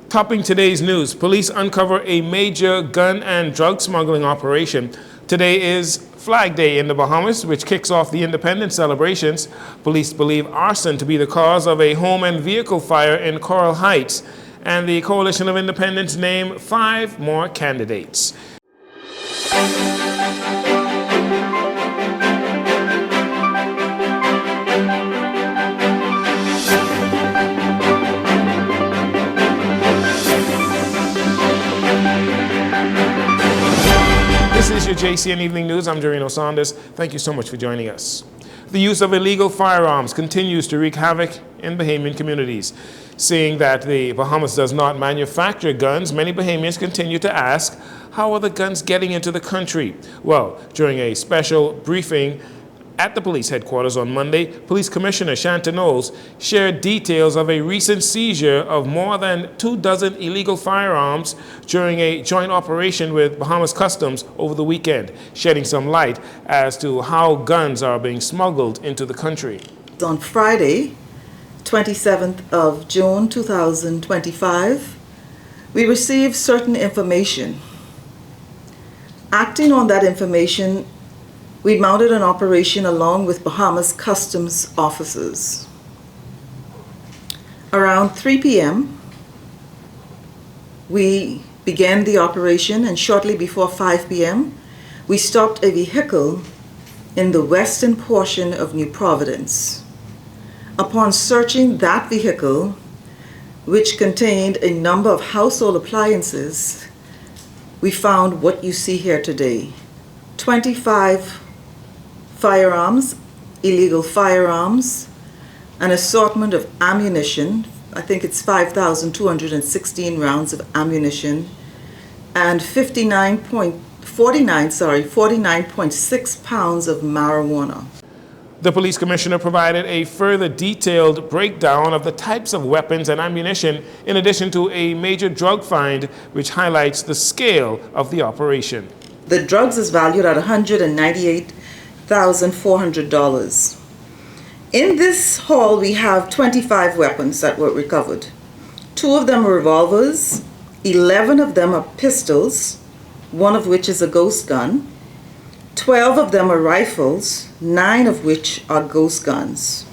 Topping today's news, police uncover a major gun and drug smuggling operation. Today is Flag Day in the Bahamas, which kicks off the independence celebrations. Police believe arson to be the cause of a home and vehicle fire in Coral Heights, and the Coalition of Independents named 5 more candidates. This is your Jcn Evening News. I'm Jcn News. Thank you so much for joining us. The use of illegal firearms continues to wreak havoc in Bahamian communities. Seeing that the Bahamas does not manufacture guns, many Bahamians continue to ask, how are the guns getting into the country? Well, during a special briefing at the police headquarters on Monday, Police Commissioner Jcn News shared details of a recent seizure of more than 24 illegal firearms during a joint operation with Bahamas Customs over the weekend, shedding some light as to how guns are being smuggled into the country. On Friday, 27th of June 2025, we received certain information. Acting on that information, we mounted an operation along with Bahamas Customs officers. Around 3 p.m., we began the operation, and shortly before 5 p.m., we stopped a vehicle in the western portion of New Providence. Upon searching that vehicle, which contained a number of household appliances, we found what you see here today: 25 firearms, illegal firearms, an assortment of ammunition. I think it's 5,216 rounds of ammunition, and 49.6 pounds of marijuana. The police commissioner provided a further detailed breakdown of the types of weapons and ammunition, in addition to a major drug find, which highlights the scale of the operation. The drugs is valued at $198,400. In this haul, we have 25 weapons that were recovered. 2 of them are revolvers, 11 of them are pistols, 1 of which is a ghost gun, 12 of them are rifles, 9 of which are ghost guns,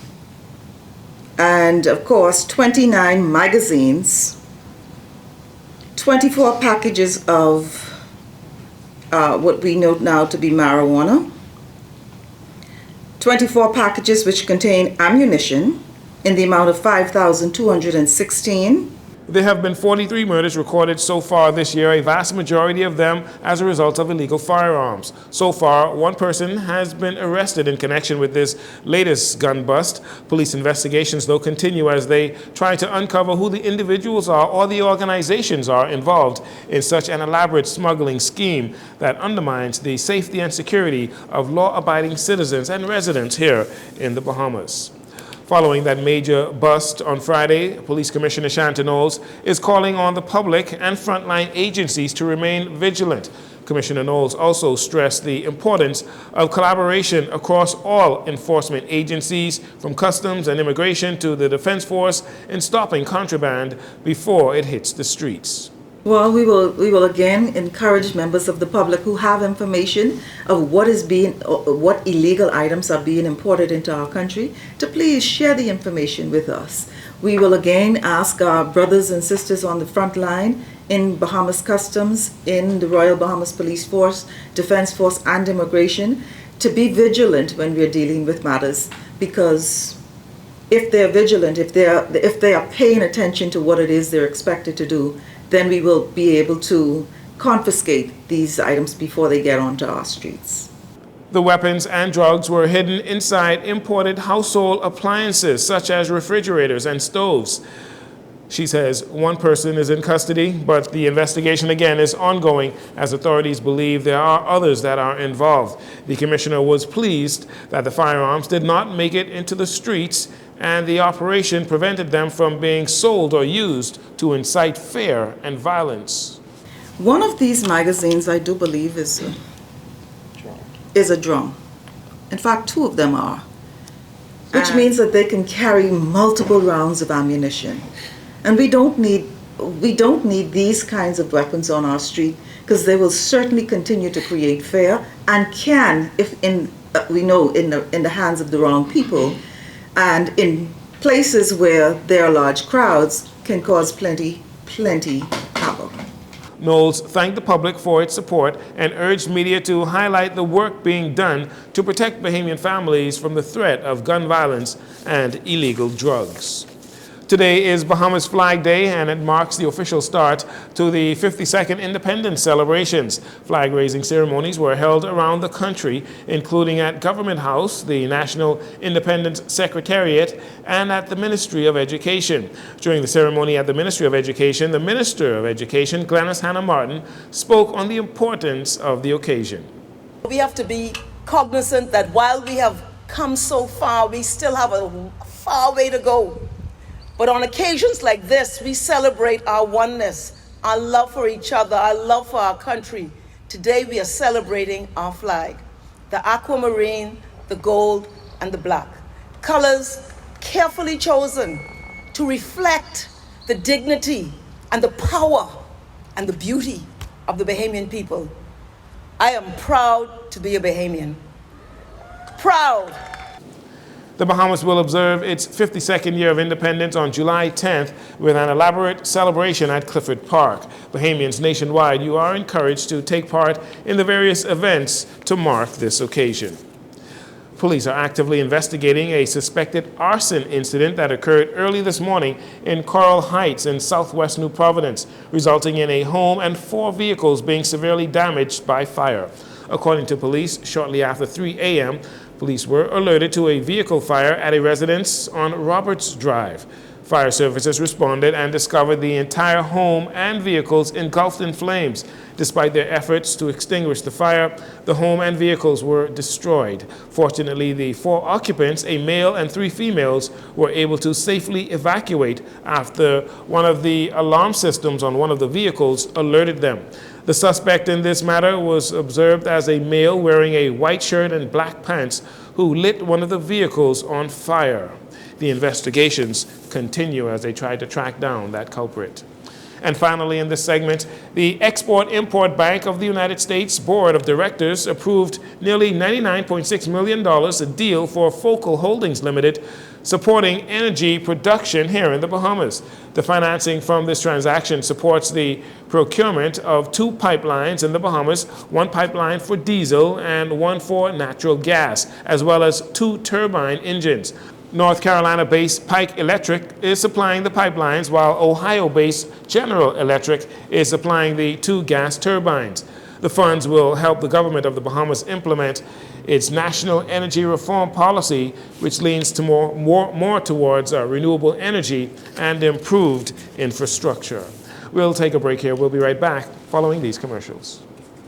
and of course 29 magazines, 24 packages of what we know now to be marijuana, 24 packages which contain ammunition in the amount of 5,216. There have been 43 murders recorded so far this year, a vast majority of them as a result of illegal firearms. So far, 1 person has been arrested in connection with this latest gun bust. Police investigations, though, continue as they try to uncover who the individuals are or the organizations are involved in such an elaborate smuggling scheme that undermines the safety and security of law-abiding citizens and residents here in the Bahamas. Following that major bust on Friday, Police Commissioner Jcn News is calling on the public and frontline agencies to remain vigilant. Commissioner News also stressed the importance of collaboration across all enforcement agencies, from customs and immigration to the defense force, in stopping contraband before it hits the streets. Well, we will again encourage members of the public who have information of what illegal items are being imported into our country to please share the information with us. We will again ask our brothers and sisters on the front line in Bahamas Customs, in the Royal Bahamas Police Force, Defense Force, and Immigration to be vigilant when we're dealing with matters, because if they're vigilant, if they are paying attention to what it is they're expected to do, then we will be able to confiscate these items before they get onto our streets. The weapons and drugs were hidden inside imported household appliances, such as refrigerators and stoves. She says 1 person is in custody, but the investigation again is ongoing as authorities believe there are others that are involved. The commissioner was pleased that the firearms did not make it into the streets, and the operation prevented them from being sold or used to incite fear and violence. One of these magazines, I do believe, is a drum. In fact, 2 of them are, which means that they can carry multiple rounds of ammunition. And we don't need we don't need these kinds of weapons on our street, because they will certainly continue to create fear and can, if we know in the hands of the wrong people and in places where there are large crowds, can cause plenty havoc. Knowles thanked the public for its support and urged media to highlight the work being done to protect Bahamian families from the threat of gun violence and illegal drugs. Today is Bahamas Flag Day, and it marks the official start to the 52nd Independence celebrations. Flag-raising ceremonies were held around the country, including at Government House, the National Independence Secretariat, and at the Ministry of Education. During the ceremony at the Ministry of Education, the Minister of Education, Glenys Hannah Martin, spoke on the importance of the occasion. We have to be cognizant that while we have come so far, we still have a far way to go. But on occasions like this, we celebrate our oneness, our love for each other, our love for our country. Today we are celebrating our flag, the aquamarine, the gold, and the black. Colors carefully chosen to reflect the dignity and the power and the beauty of the Bahamian people. I am proud to be a Bahamian. Proud. The Bahamas will observe its 52nd year of independence on July 10th with an elaborate celebration at Clifford Park. Bahamians nationwide, you are encouraged to take part in the various events to mark this occasion. Police are actively investigating a suspected arson incident that occurred early this morning in Coral Heights in southwest New Providence, resulting in a home and 4 vehicles being severely damaged by fire. According to police, shortly after 3 a.m., police were alerted to a vehicle fire at a residence on Roberts Drive. Fire services responded and discovered the entire home and vehicles engulfed in flames. Despite their efforts to extinguish the fire, the home and vehicles were destroyed. Fortunately, the 4 occupants, a male and 3 females, were able to safely evacuate after one of the alarm systems on one of the vehicles alerted them. The suspect in this matter was observed as a male wearing a white shirt and black pants who lit one of the vehicles on fire. The investigations continue as they try to track down that culprit. And finally, in this segment, the Export-Import Bank of the United States Board of Directors approved nearly $99.6 million, a deal for Focal Holdings Limited, supporting energy production here in the Bahamas. The financing from this transaction supports the procurement of 2 pipelines in the Bahamas, 1 pipeline for diesel and 1 for natural gas, as well as 2 turbine engines. North Carolina-based Pike Electric is supplying the pipelines, while Ohio-based General Electric is supplying the 2 gas turbines. The funds will help the government of the Bahamas implement its national energy reform policy, which leans to more towards renewable energy and improved infrastructure. We'll take a break here. We'll be right back following these commercials.